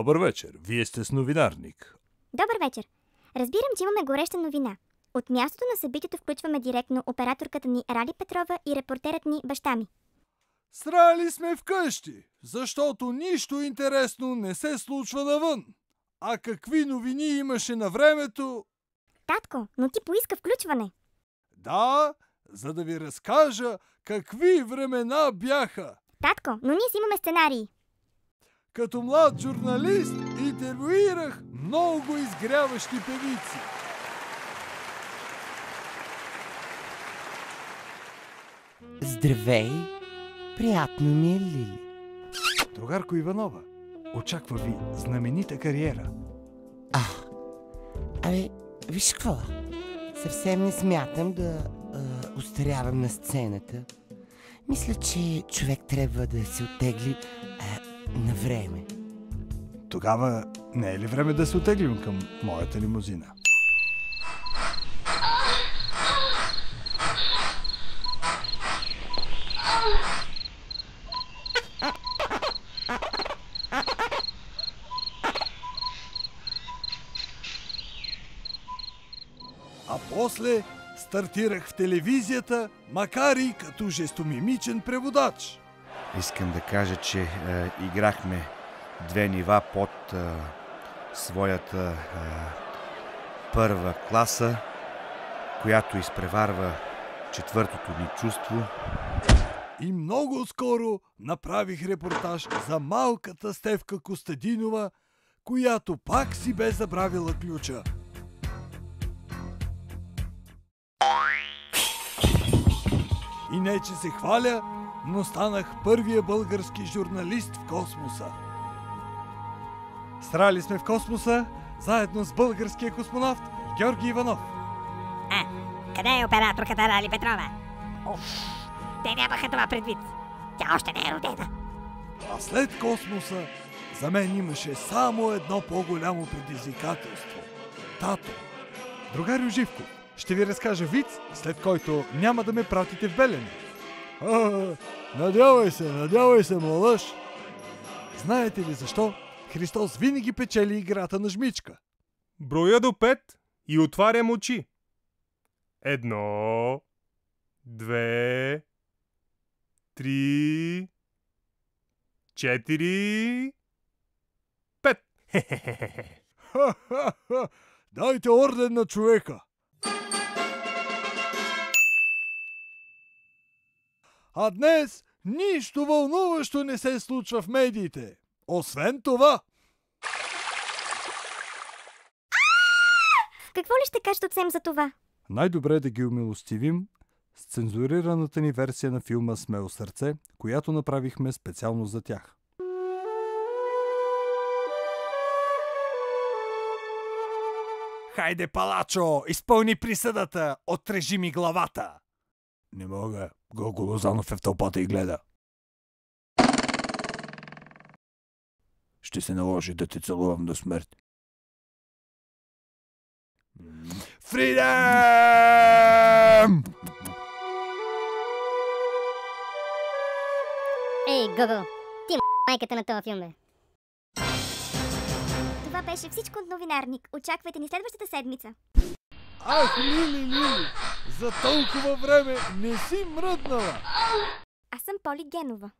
Добър вечер, вие сте с новинарник. Добър вечер. Разбирам, че имаме гореща новина. От мястото на събитието включваме директно операторката ни Рали Петрова и репортерът ни баща ми. Срали сме вкъщи, защото нищо интересно не се случва навън. А какви новини имаше на времето? Татко, но ти поиска включване. Да, за да ви разкажа какви времена бяха. Татко, но ние си имаме сценарии. Като млад журналист интервюирах много изгряващи певици. Здравей! Приятно ми е, Лили. Другарко Иванова, очаква ви знаменита кариера. Виж какво? Съвсем не смятам да остарявам на сцената. Мисля, че човек трябва да се оттегли на време. Тогава не е ли време да се оттеглим към моята лимузина? А после стартирах в телевизията, макар и като жестомимичен преводач. Искам да кажа, че играхме 2 нива под своята първа класа, която изпреварва 4-то ни чувство. И много скоро направих репортаж за малката Стефка Костадинова, която пак си бе забравила ключа. И не, че се хваля, но станах първия български журналист в космоса. Срали сме в космоса, заедно с българския космонавт Георги Иванов. Къде е операторката Рали Петрова? Те нямаха това предвид. Тя още не е родена. А след космоса за мен имаше само едно по-голямо предизвикателство. Тато. Другарю Живко, ще ви разкажа виц, след който няма да ме пратите в Белене. Надявай се, младъж. Знаете ли защо Христос винаги печели играта на жмичка? Броя до 5 и отварям очи. 1, 2, 3, 4, 5. Дайте орден на човека. А днес нищо вълнуващо не се случва в медиите. Освен това. Какво ли ще кажете от СЕМ за това? Най-добре е да ги умилостивим с цензурираната ни версия на филма «Смело сърце», която направихме специално за тях. Хайде, палачо, изпълни присъдата, отрежи ми главата! Не мога, Гого Лозанов е в тълпата и гледа. Ще се наложи да те целувам до смърт. Фридъм! Ей, Гого, ти майката на този филм, бе. Това беше всичко от новинарник. Очаквайте ни следващата седмица. Ах, Лили, за толкова време не си мръднала! Аз съм Поли Генова.